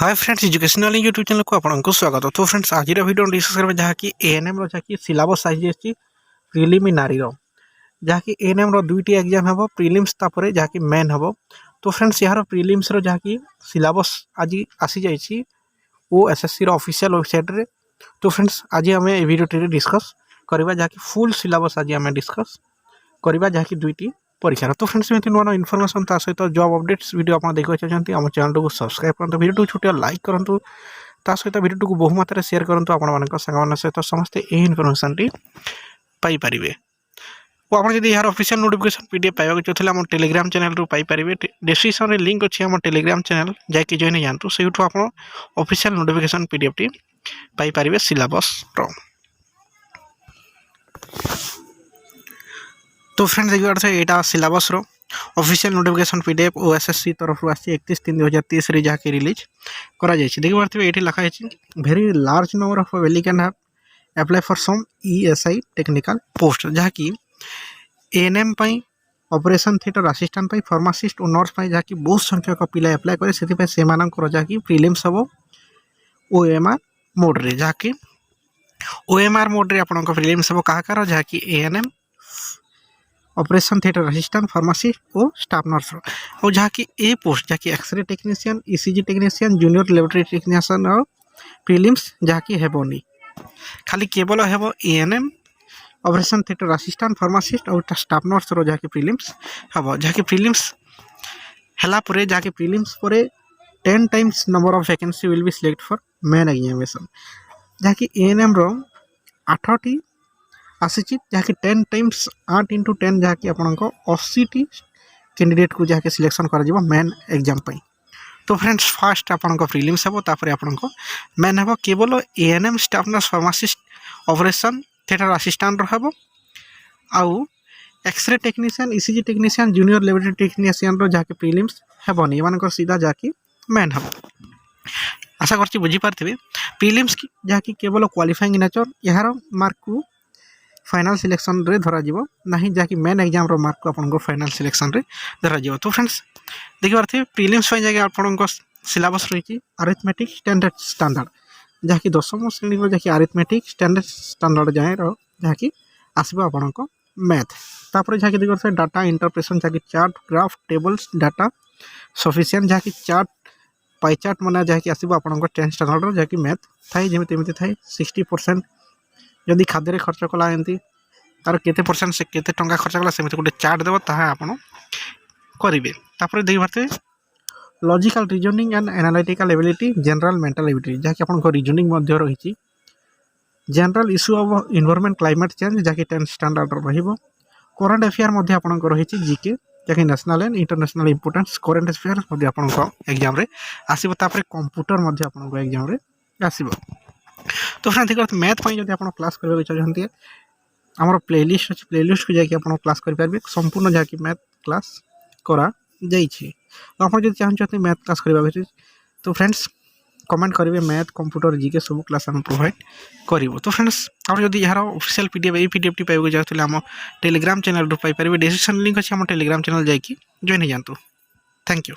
Hi friends, educational YouTube channel को आपको स्वागत। तो फ्रेंड्स आज वीडियो डिस्कस करबा जहाँकि एएनएम रो जहाँकि सिलेबस आइछि प्रिलिमिनारी रो जहाँकि एएनएम रो दुईटी एग्जाम हेबो प्रिलिम्स तापरे जहाँकि मेन हेबो। तो फ्रेंड्स यार प्रिलिम्स रो जहाँकि सिलेबस आज आसी जाइछि ओ एसएससी रो ऑफिशियल वेबसाइट रे। तो फ्रेंड्स आज हमें ए वीडियो टे डिस्कस करबा जहाँकि फुल सिलेबस आज हमें डिस्कस करबा जहाँकि दुईटी परीक्षा। तो फ्रेंड्स में नुआ इनफॉरमेशन ता सहित जॉब अपडेट्स वीडियो आप देखा चाहते आम चैनल को सब्सक्राइब करूँ, वीडियो छोटिया लाइक करूँ, ता सहित वीडियो को बहु मात्रा शेयर करूँ आपण सांग सहित समस्ते यही इनफॉरमेशन टी पाइपर। और आप यार ऑफिशियल नोटिफिकेशन पीडीएफ पाइबा चाहते आम टेलीग्राम चैनल रू पाइपर। डिस्क्रिप्शन में लिंक अच्छी आम टेलीग्राम चैनल जाकि जॉइन जातु से आप ऑफिशियल नोटिफिकेशन पीडीएफ टी पाइपर सिलेबस रो। तो फ्रेंड्स देखिए यहाँ सिलेबस रो ऑफिशियल नोटिफिकेशन पीडीएफ ओएसएससी तरफ आसी 31/3/2023 रे जहाँकि रिलीज करा जायछि। देखि पारथिबे एठी लिखा है very large number of applicant have apply for some ESI technical post जहाँकि एएनएम पई ऑपरेशन थिएटर असिस्टेंट पई फार्मासिस्ट और नर्स पई जहाँकि बहुत संख्यक पिला अप्लाई करे सेति पई सेमानकर जहाँकि प्रीलिम्स हबो ओएमआर मोड रे जहाँकि ओएमआर मोड रे आपनक प्रीलिम्स हबो काहाकार जहाँकि ANM operation theatre assistant pharmacist और स्टाफ नर्स और जहाँकि ए पोस्ट जहाँकि X ray technician ECG technician junior laboratory technician और प्रीलिम्स जहाँकि हेबोनी खाली केवल हेबो ANM operation theatre assistant pharmacist और स्टाफ नर्स रो जहाँकि प्रीलिम्स हेबो जहाँकि प्रीलिम्स हला परे जहाँकि प्रीलिम्स परे 10 times number of vacancy will be select for main examination जहाँकि एएनएम रो 8टी आसी जहाँकि 10 टाइम्स 8 × 10 जहाँकि आपको 80 टी कैंडिडेट को जहाँकि सिलेक्शन कर मेन एग्जाम पाई। तो फ्रेंड्स फास्ट आपको प्रीलिम्स हे तापर आपको मेन हे केवल ANM staff nurse pharmacist operation theatre assistant हेबो आउ X-ray technician ECG technician junior laboratory technician रो जहाँकि प्रीलिम्स हेबोनी एमानकर सीधा जहाँकि मेन हेबो। आशा करछि बुझी पारथिबे प्रीलिम्स जहाँकि केवल क्वालिफाइंग नेचर यार मार्क को फाइनल सिलेक्शन रे धरा जीवो नहीं जहाँकि मेन एग्जाम रो मार्क को आपनको फाइनल सिलेक्शन रे धरा जीवो। तो फ्रेंड्स देखि पारथिबे प्रीलिम्स पई जगह आपनको सिलेबस रही अरिथमेटिक स्टैंडर्ड जहाँकि 10वीं श्रेणी रो जहाँकि अरिथमेटिक स्टैंडर्ड जाए रो जहाँकि आसीबो आपनको मैथ तापर जहाँकि देखि पारथिबे डाटा इंटरप्रेशन जहाँकि chart graph tables data sufficient जहाँकि चार्ट पाई चार्ट माने जहाँकि आसीबो आपनको 10 स्टैंडर्ड रो जहाँकि मैथ थाई जेमिति थाई 60% जदि खाद्य खर्च कला एमती तार केते परसेंट से केते टंका खर्च कला सेमती गोटे चार्ट देव ताहा आपण करिवे। तापर देई भारते logical reasoning and analytical ability general mental ability जहाँकि आपन रीजनिंग मध्य रही general issue of environment climate change जहाँकि 10 स्टैंडर्ड रहिबो करंट अफेयर मध्य आपन रही जीके जहाँकि national and international importance current affair मध्य आपन एग्जाम रे आसीबो। तापर कंप्यूटर मध्य आपन एग्जाम रे आसीबो। तो फ्रेंड्स देखो मैथ पई जदि आपण क्लास करबा चाहते हमर प्लेलिस्ट अछि प्लेलिस्ट को जाके आपण क्लास कर पारबे संपूर्ण जाके मैथ क्लास करा जाई छी। तो आपण जदि चाहते मैथ क्लास करबा तो फ्रेंड्स कमेंट करेंगे मैथ कंप्यूटर जीके सब क्लास हम प्रोवाइड करिवो। तो फ्रेंड्स आप जदि यार ऑफिशियल पीडीएफ ए पीडीएफ टी पाइबो जाउतले हम टेलीग्राम चैनल रू पाइ पारबे डिस्क्रिप्शन लिंक अछि हम टेलीग्राम चैनल जाकी जॉइन हो जातु। Thank you.